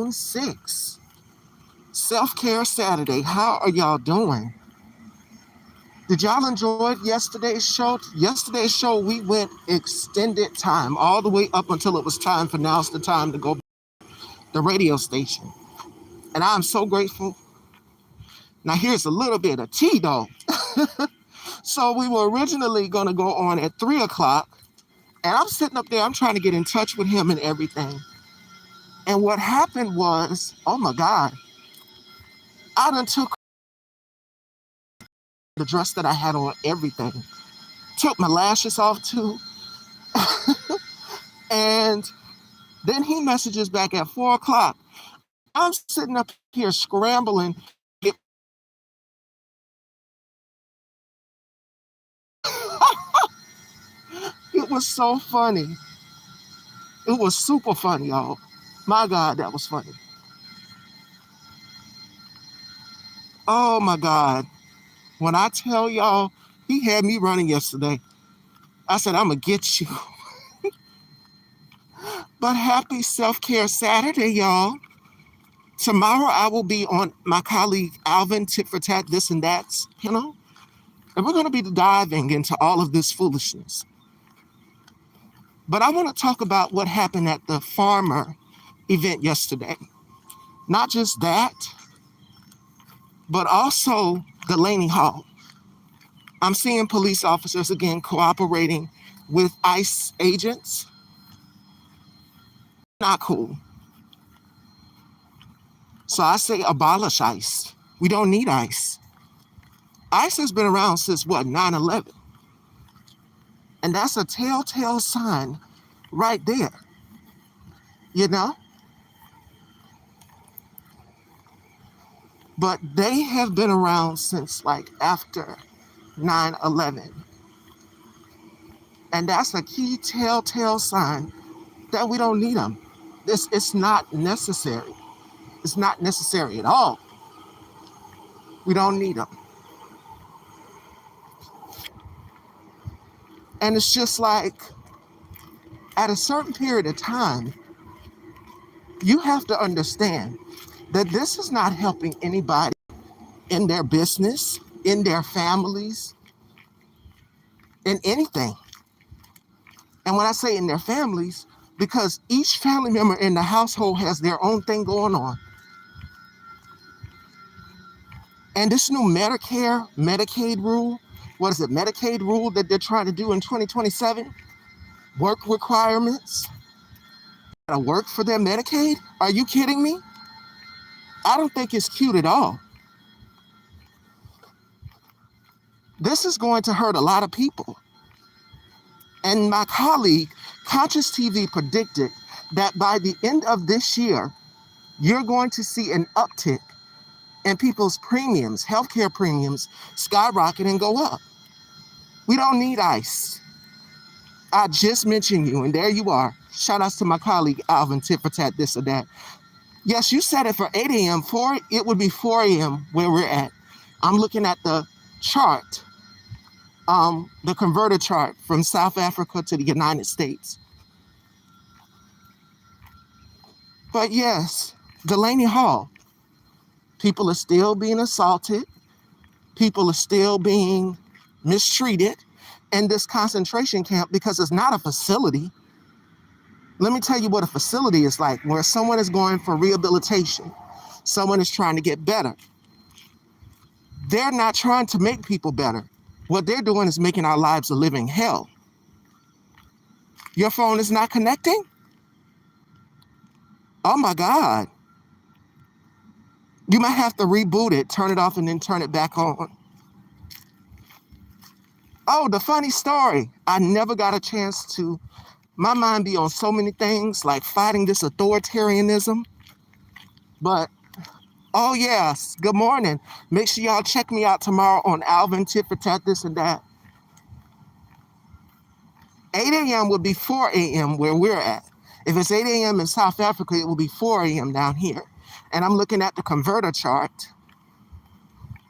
June 6th, Self-Care Saturday. How are y'all doing? Did y'all enjoy yesterday's show? Yesterday's show, we went extended time, all the way up until it was time for Now's the Time to go to the radio station. And I'm so grateful. Now, here's a little bit of tea, though. So we were originally going to go on at 3 o'clock. And I'm sitting up there, I'm trying to get in touch with him and everything. And what happened was, oh my God, I done took the dress that I had on, everything. Took my lashes off too. And then he messages back at 4 o'clock. I'm sitting up here scrambling. It was so funny. It was super funny, y'all. My God, that was funny. Oh my God. When I tell y'all, he had me running yesterday. I said, I'm going to get you. But happy Self-Care Saturday, y'all. Tomorrow I will be on my colleague Alvin Tit for Tat This and That's, and we're going to be diving into all of this foolishness. But I want to talk about what happened at the farmer event yesterday. Not just that, but also Delaney Hall. I'm seeing police officers again cooperating with ICE agents. Not cool. So I say abolish ICE. We don't need ICE. ICE has been around since what, 9/11? And that's a telltale sign right there, you know? But they have been around since like after 9/11. And that's a key telltale sign that we don't need them. It's not necessary. It's not necessary at all. We don't need them. And it's just like, at a certain period of time, you have to understand that this is not helping anybody in their business, in their families, in anything. And when I say in their families, because each family member in the household has their own thing going on. And this new Medicare, Medicaid rule, what is it, Medicaid rule that they're trying to do in 2027? Work requirements? Gotta work for their Medicaid? Are you kidding me? I don't think it's cute at all. This is going to hurt a lot of people. And my colleague, Conscious TV, predicted that by the end of this year, you're going to see an uptick in people's premiums, healthcare premiums, skyrocket and go up. We don't need ICE. I just mentioned you, and there you are. Shout outs to my colleague, Alvin Tit for Tat This or That. Yes, you said it for 8 a.m. It would be 4 a.m. where we're at. I'm looking at the chart, the converter chart from South Africa to the United States. But yes, Delaney Hall, people are still being assaulted. People are still being mistreated in this concentration camp because it's not a facility. Let me tell you what a facility is like, where someone is going for rehabilitation. Someone is trying to get better. They're not trying to make people better. What they're doing is making our lives a living hell. Your phone is not connecting? Oh my God. You might have to reboot it, turn it off, and then turn it back on. Oh, the funny story. I never got a chance to, my mind be on so many things, like fighting this authoritarianism. But, oh yes, good morning. Make sure y'all check me out tomorrow on Alvin Tit for Tat This and That. 8 a.m. would be 4 a.m. where we're at. If it's 8 a.m. in South Africa, it will be 4 a.m. down here. And I'm looking at the converter chart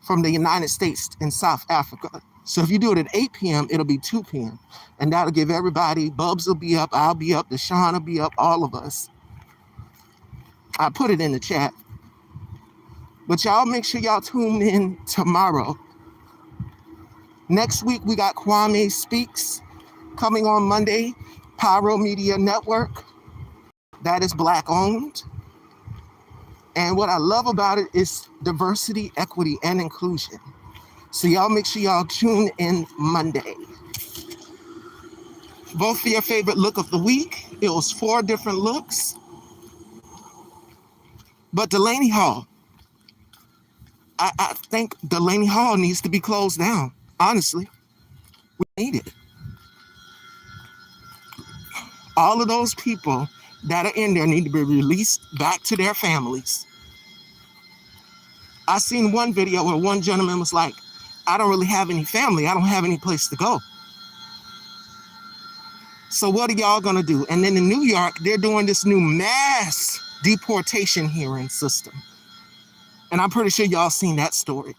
from the United States in South Africa. So if you do it at 8 p.m., it'll be 2 p.m. And that'll give everybody, Bubs will be up, I'll be up, Deshaun will be up, all of us. I put it in the chat. But y'all make sure y'all tune in tomorrow. Next week, we got Kwame Speaks coming on Monday, Pyro Media Network. That is Black owned. And what I love about it is diversity, equity, and inclusion. So y'all make sure y'all tune in Monday. Vote for your favorite look of the week. It was 4 different looks. But Delaney Hall, I think Delaney Hall needs to be closed down. Honestly, we need it. All of those people that are in there need to be released back to their families. I seen one video where one gentleman was like, I don't really have any family. I don't have any place to go. So what are y'all gonna do? And then in New York, they're doing this new mass deportation hearing system. And I'm pretty sure y'all seen that story.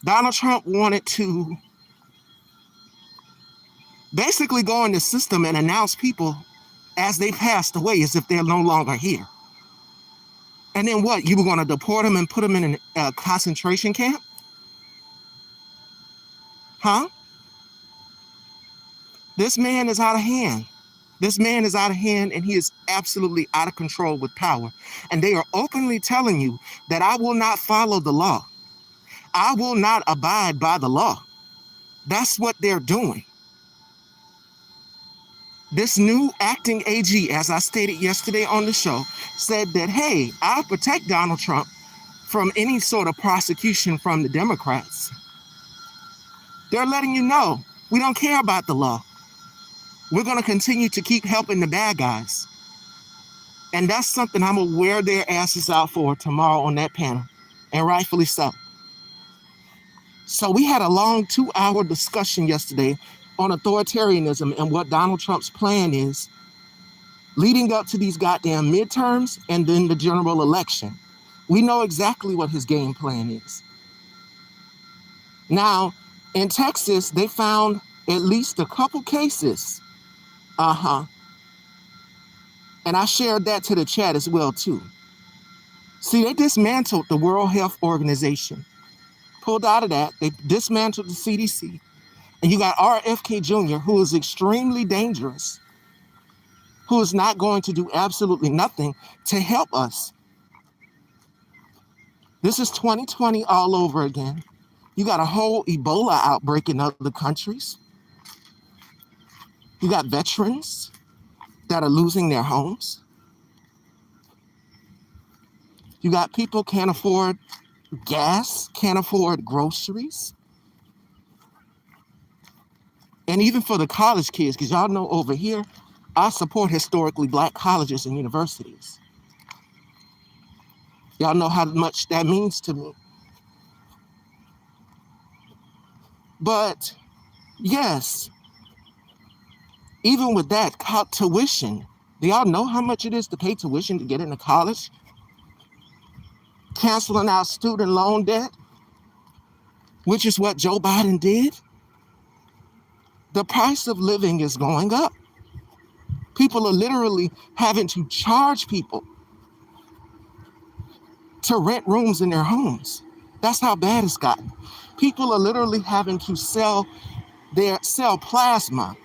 Donald Trump wanted to basically go in the system and announce people as they passed away as if they're no longer here. And then what? You were going to deport them and put them in a concentration camp? Huh? This man is out of hand. This man is out of hand, and he is absolutely out of control with power. And they are openly telling you that I will not follow the law. I will not abide by the law. That's what they're doing. This new acting AG, as I stated yesterday on the show, said that, hey, I'll protect Donald Trump from any sort of prosecution from the Democrats. They're letting you know, we don't care about the law. We're going to continue to keep helping the bad guys. And that's something I'm going to wear their asses out for tomorrow on that panel, and rightfully so. So we had a long 2-hour discussion yesterday on authoritarianism and what Donald Trump's plan is leading up to these goddamn midterms and then the general election. We know exactly what his game plan is. Now, in Texas, they found at least a couple cases. And I shared that to the chat as well, too. See, they dismantled the World Health Organization. Pulled out of that. They dismantled the CDC. And you got RFK Jr., who is extremely dangerous, who is not going to do absolutely nothing to help us. This is 2020 all over again. You got a whole Ebola outbreak in other countries. You got veterans that are losing their homes. You got people can't afford gas, can't afford groceries. And even for the college kids, because y'all know over here, I support historically Black colleges and universities. Y'all know how much that means to me. But yes, even with that, tuition, do y'all know how much it is to pay tuition to get into college? Canceling out student loan debt, which is what Joe Biden did. The price of living is going up. People are literally having to charge people to rent rooms in their homes. That's how bad it's gotten. People are literally having to sell plasma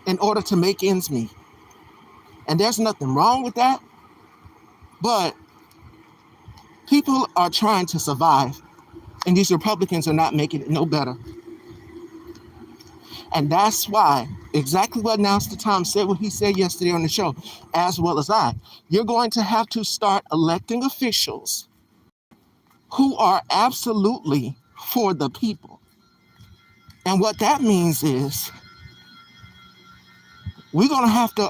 in order to make ends meet. And there's nothing wrong with that, but people are trying to survive, and these Republicans are not making it no better. And that's why, exactly what Master Tom said, what he said yesterday on the show, as well as I, you're going to have to start electing officials who are absolutely for the people. And what that means is we're going to have to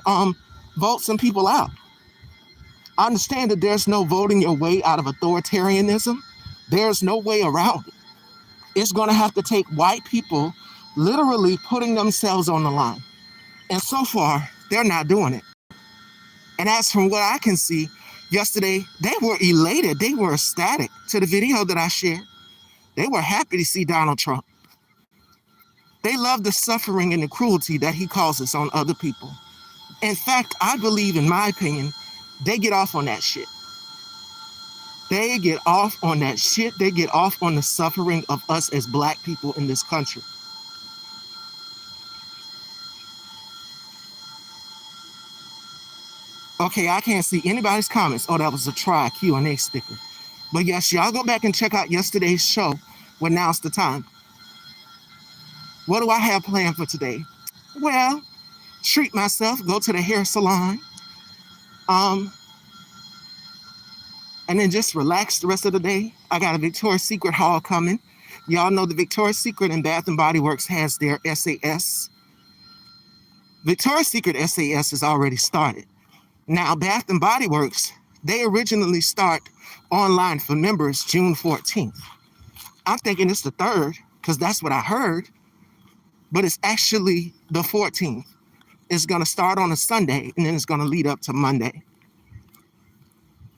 vote some people out. I understand that there's no voting your way out of authoritarianism. There's no way around it. It's going to have to take white people literally putting themselves on the line. And so far, they're not doing it. And as from what I can see, yesterday, they were elated. They were ecstatic to the video that I shared. They were happy to see Donald Trump. They love the suffering and the cruelty that he causes on other people. In fact, I believe, in my opinion, They get off on that shit. They get off on that shit. They get off on the suffering of us as black people in this country. Okay, I can't see anybody's comments. Oh, that was a try Q&A sticker. But yes, y'all go back and check out yesterday's show. Well, now's the time. What do I have planned for today? Well, treat myself, go to the hair salon, and then just relax the rest of the day. I got a Victoria's Secret haul coming. Y'all know the Victoria's Secret and Bath and Body Works has their SAS. Victoria's Secret SAS has already started. Now, Bath and Body Works, they originally start online for members June 14th. I'm thinking it's the 3rd because that's what I heard, but it's actually the 14th. It's going to start on a Sunday and then it's going to lead up to Monday.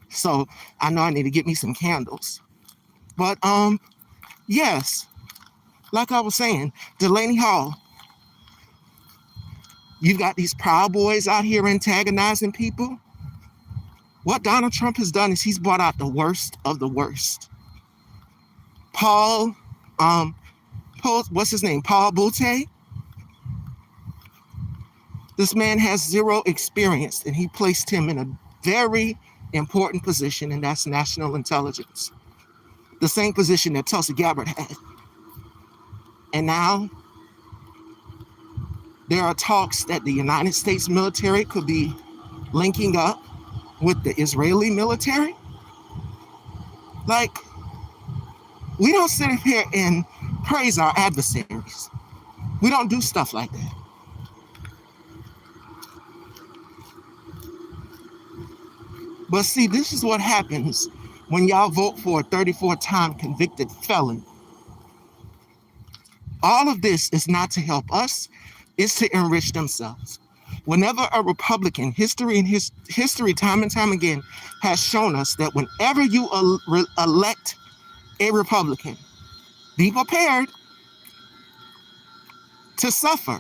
So I know I need to get me some candles. But yes, like I was saying, Delaney Hall, you've got these Proud Boys out here antagonizing people. What Donald Trump has done is he's brought out the worst of the worst. Paul, what's his name? Paul Boutte. This man has zero experience, and he placed him in a very important position, and that's national intelligence. The same position that Tulsi Gabbard had. And now there are talks that the United States military could be linking up with the Israeli military. Like, we don't sit here and praise our adversaries. We don't do stuff like that. But see, this is what happens when y'all vote for a 34-time convicted felon. All of this is not to help us, it's to enrich themselves. Whenever a Republican, history time and time again has shown us that whenever you elect a Republican, be prepared to suffer,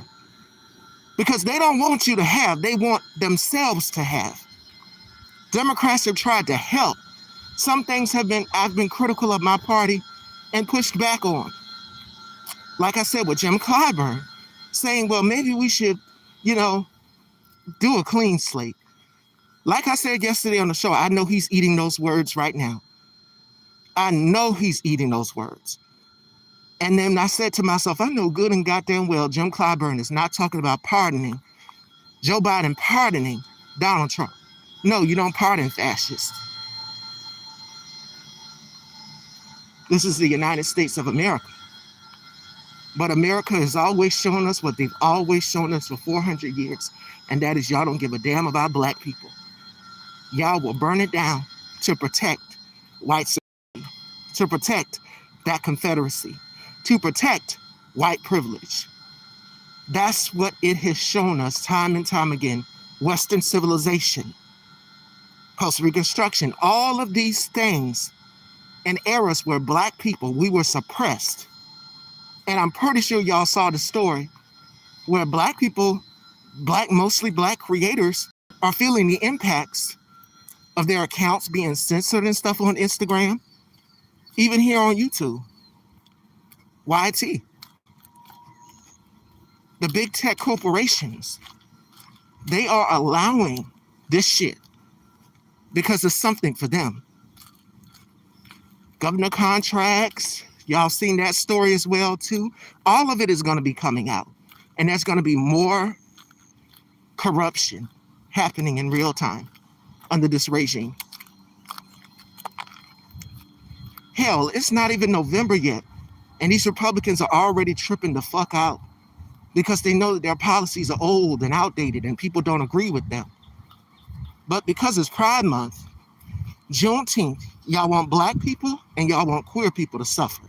because they don't want you to have, they want themselves to have. Democrats have tried to help. Some things I've been critical of my party and pushed back on. Like I said with Jim Clyburn, saying, well, maybe we should, do a clean slate. Like I said yesterday on the show, I know he's eating those words right now. I know he's eating those words. And then I said to myself, I know good and goddamn well Jim Clyburn is not talking about pardoning, Joe Biden pardoning Donald Trump. No, you don't pardon fascists. This is the United States of America. But America has always shown us what they've always shown us for 400 years, and that is y'all don't give a damn about black people. Y'all will burn it down to protect white supremacy, to protect that Confederacy, to protect white privilege. That's what it has shown us time and time again. Western civilization, post-Reconstruction, all of these things and eras where black people, we were suppressed. And I'm pretty sure y'all saw the story where black people, mostly black creators, are feeling the impacts of their accounts being censored and stuff on Instagram, even here on YouTube. YT. The big tech corporations, they are allowing this shit because it's something for them. Governor contracts, y'all seen that story as well too. All of it is going to be coming out, and there's going to be more corruption happening in real time under this regime. Hell, it's not even November yet, and these Republicans are already tripping the fuck out because they know that their policies are old and outdated and people don't agree with them. But because it's Pride Month, Juneteenth, y'all want black people and y'all want queer people to suffer.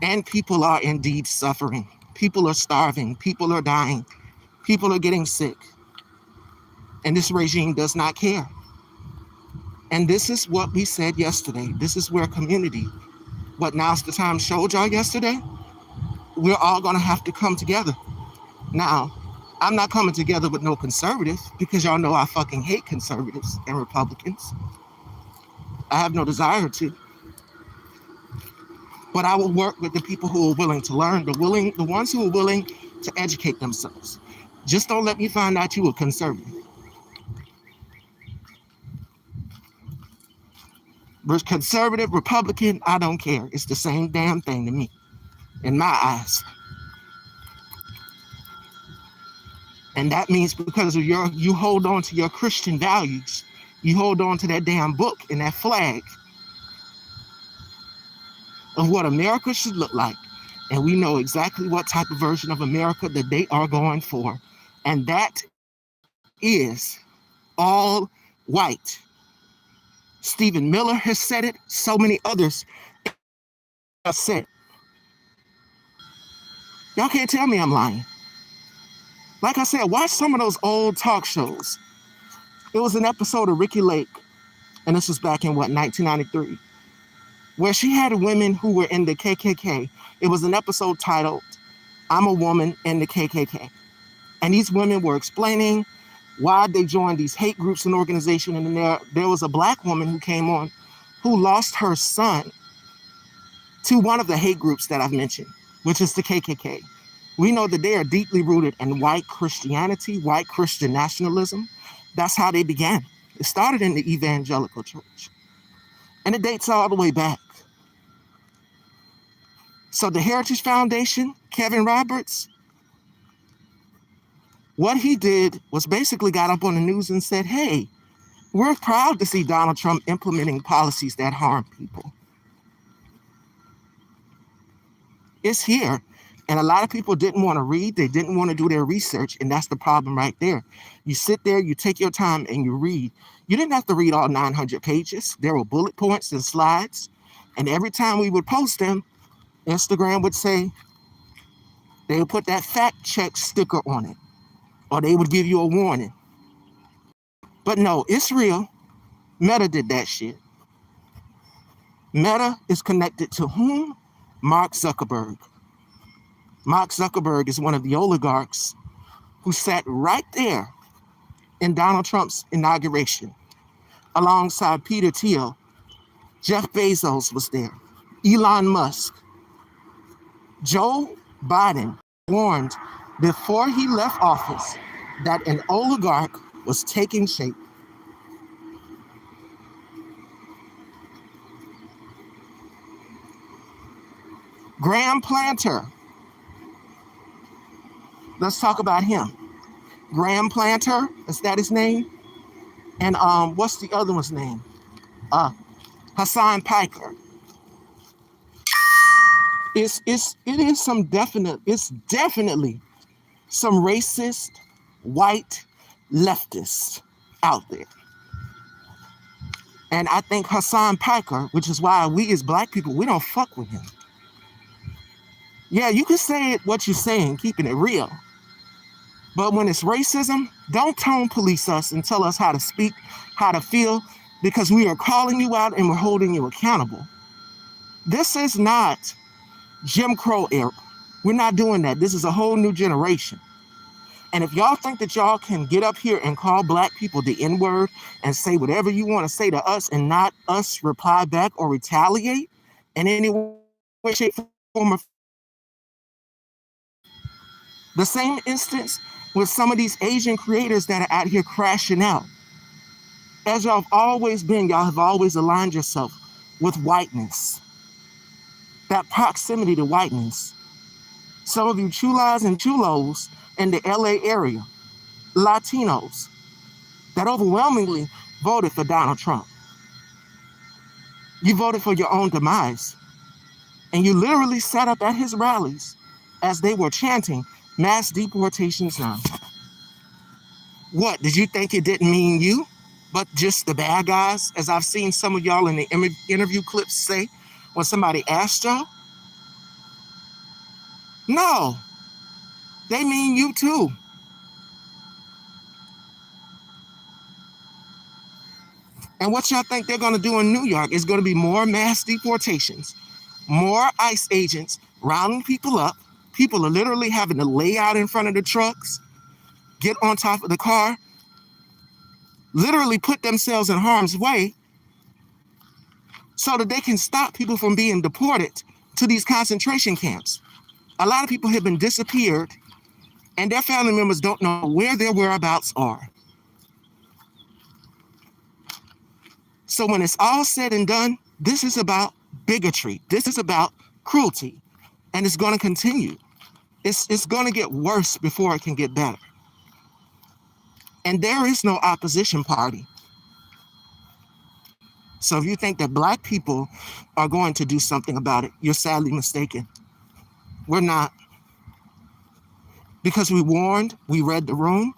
And people are indeed suffering. People are starving. People are dying. People are getting sick. And this regime does not care. And this is what we said yesterday. This is where community, what Now's the Time showed y'all yesterday, we're all going to have to come together. Now, I'm not coming together with no conservative because y'all know I fucking hate conservatives and Republicans. I have no desire to. But I will work with the people who are willing to learn, the ones who are willing to educate themselves. Just don't let me find out you a conservative. Conservative, Republican, I don't care. It's the same damn thing to me, in my eyes. And that means because of you hold on to your Christian values, you hold on to that damn book and that flag of what America should look like. And we know exactly what type of version of America that they are going for. And that is all white. Stephen Miller has said it. So many others have said it. Y'all can't tell me I'm lying. Like I said, watch some of those old talk shows. It was an episode of Ricky Lake, and this was back in, 1993, where she had women who were in the KKK. It was an episode titled, I'm a Woman in the KKK. And these women were explaining why they joined these hate groups and organizations. And there was a black woman who came on who lost her son to one of the hate groups that I've mentioned, which is the KKK. We know that they are deeply rooted in white Christianity, white Christian nationalism. That's how they began. It started in the evangelical church. And it dates all the way back. So the Heritage Foundation, Kevin Roberts, what he did was basically got up on the news and said, hey, we're proud to see Donald Trump implementing policies that harm people. It's here. And a lot of people didn't want to read. They didn't want to do their research. And that's the problem right there. You sit there, you take your time and you read. You didn't have to read all 900 pages. There were bullet points and slides. And every time we would post them, Instagram would say, they would put that fact check sticker on it. Or they would give you a warning. But no, it's real. Meta did that shit. Meta is connected to whom? Mark Zuckerberg. Mark Zuckerberg is one of the oligarchs who sat right there in Donald Trump's inauguration alongside Peter Thiel. Jeff Bezos was there. Elon Musk. Joe Biden warned before he left office that an oligarch was taking shape. Graham Planter. Let's talk about him. Graham Planter, is that his name? And what's the other one's name? Hassan Piker. It's definitely some racist white leftists out there. And I think Hassan Piker, which is why we as black people, we don't fuck with him. Yeah, you can say it what you're saying, keeping it real. But when it's racism, don't tone police us and tell us how to speak, how to feel, because we are calling you out and we're holding you accountable. This is not Jim Crow era. We're not doing that. This is a whole new generation. And if y'all think that y'all can get up here and call black people the N-word and say whatever you want to say to us and not us reply back or retaliate in any way, shape, form, or the same instance with some of these Asian creators that are out here crashing out. As y'all have always been, y'all have always aligned yourself with whiteness. That proximity to whiteness. Some of you chulas and chulos in the LA area, Latinos, that overwhelmingly voted for Donald Trump. You voted for your own demise. And you literally sat up at his rallies as they were chanting mass deportations now. What, did you think it didn't mean you, but just the bad guys, as I've seen some of y'all in the interview clips say when somebody asked y'all? No, they mean you too. And what y'all think they're gonna do in New York is gonna be more mass deportations, more ICE agents rounding people up. People are literally having to lay out in front of the trucks. get on top of the car, literally put themselves in harm's way so that they can stop people from being deported to these concentration camps. A lot of people have been disappeared, and their family members don't know where their whereabouts are. So when it's all said and done, this is about bigotry. This is about cruelty, and it's going to continue. It's going to get worse before it can get better. And there is no opposition party. So if you think that Black people are going to do something about it, you're sadly mistaken. We're not. Because we warned, we read the room,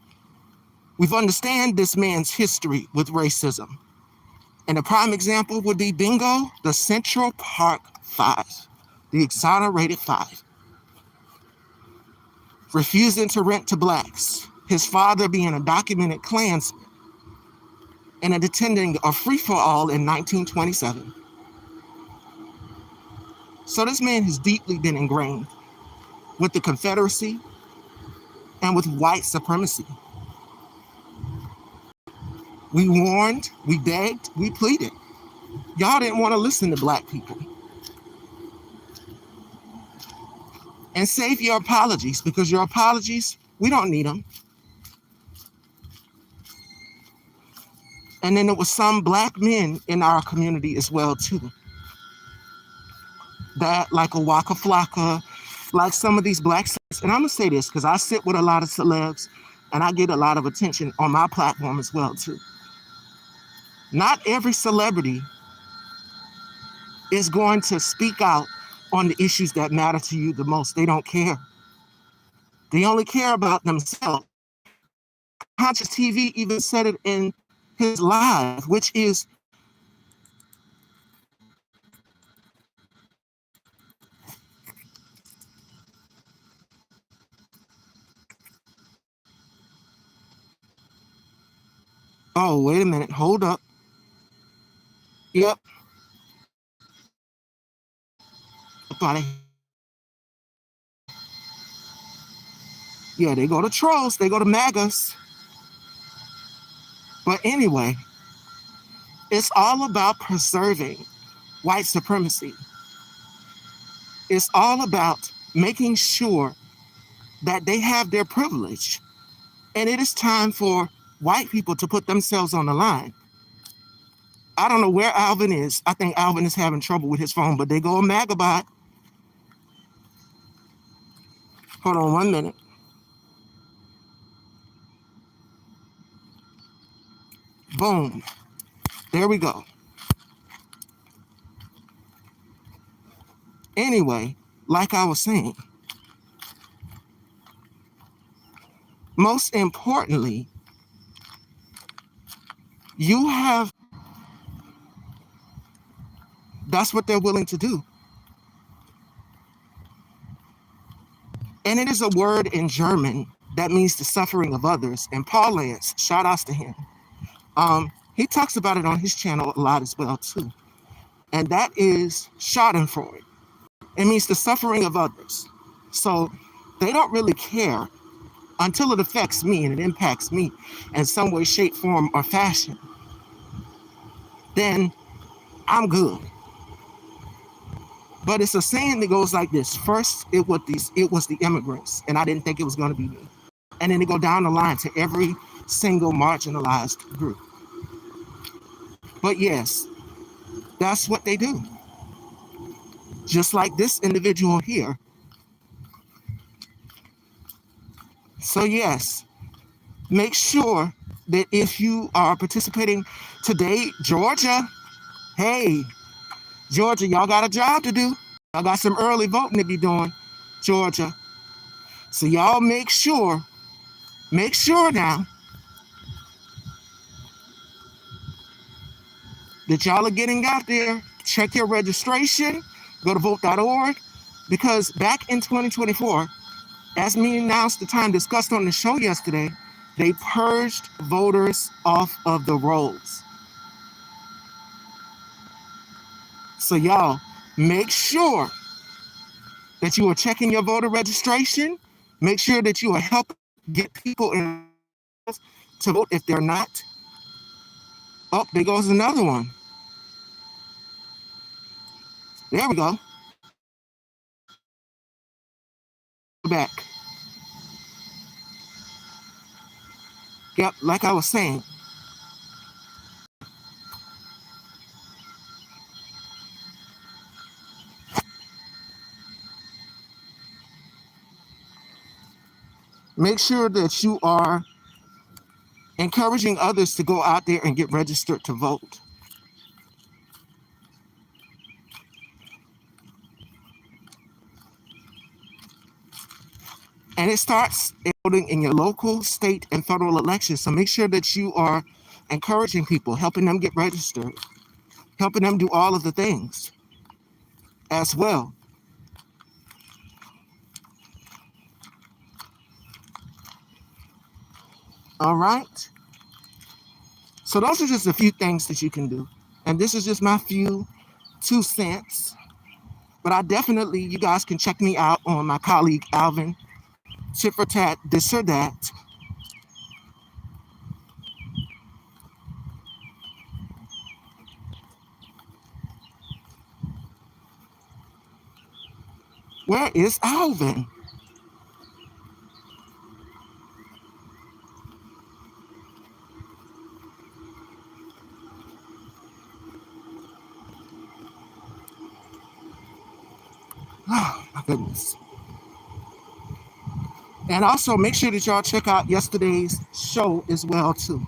we've understand this man's history with racism. And a prime example would be bingo, the Central Park Five, the exonerated five. Refusing to rent to Blacks, his father being a documented Klansman, and attending a free-for-all in 1927. So this man has deeply been ingrained with the Confederacy and with white supremacy. We warned, we begged, we pleaded. Y'all didn't want to listen to Black people. And save your apologies, because your apologies, we don't need them. And then there was some Black men in our community as well too. That, like a Waka Flocka, like some of these Black celebs, and I'm gonna say this because I sit with a lot of celebs and I get a lot of attention on my platform as well too. Not every celebrity is going to speak out on the issues that matter to you the most. They don't care. They only care about themselves. Conscious TV even said it in his live, which is, oh, wait a minute, hold up. Yep. Yeah, they go to trolls, they go to MAGAs. But anyway, it's all about preserving white supremacy. It's all about making sure that they have their privilege. And it is time for white people to put themselves on the line. I don't know where Alvin is. I think Alvin is having trouble with his phone, but they go a MAGAbot. Hold on 1 minute. Boom. There we go. Anyway, like I was saying, most importantly, that's what they're willing to do. And it is a word in German that means the suffering of others. And Paul Lance, shout outs to him. He talks about it on his channel a lot as well too. And that is Schadenfreude. It means the suffering of others. So they don't really care until it affects me and it impacts me in some way, shape, form, or fashion. Then I'm good. But it's a saying that goes like this. First, it was the immigrants, and I didn't think it was going to be me. And then they go down the line to every single marginalized group. But yes, that's what they do. Just like this individual here. So yes, make sure that if you are participating today, Georgia, hey, Georgia, y'all got a job to do. Y'all got some early voting to be doing, Georgia. So y'all make sure now that y'all are getting out there. Check your registration, go to vote.org, because back in 2024, as me announced the time discussed on the show yesterday, they purged voters off of the rolls. So y'all, make sure that you are checking your voter registration. Make sure that you are helping get people in to vote if they're not. Oh, there goes another one. There we go. Back. Yep, like I was saying. Make sure that you are encouraging others to go out there and get registered to vote. And it starts voting in your local, state, and federal elections. So make sure that you are encouraging people, helping them get registered, helping them do all of the things as well. All right. So those are just a few things that you can do. And this is just my few 2 cents. But I definitely, you guys can check me out on my colleague Alvin, tit for tat, this or that. Where is Alvin? Oh, my goodness. And also make sure that y'all check out yesterday's show as well, too.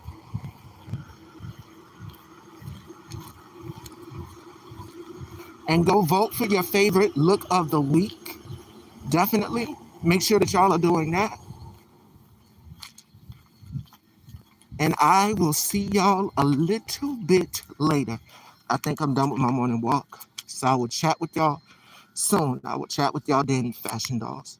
And go vote for your favorite look of the week. Definitely. Make sure that y'all are doing that. And I will see y'all a little bit later. I think I'm done with my morning walk. So I will chat with y'all soon. I will chat with y'all then, Fashion Dolls.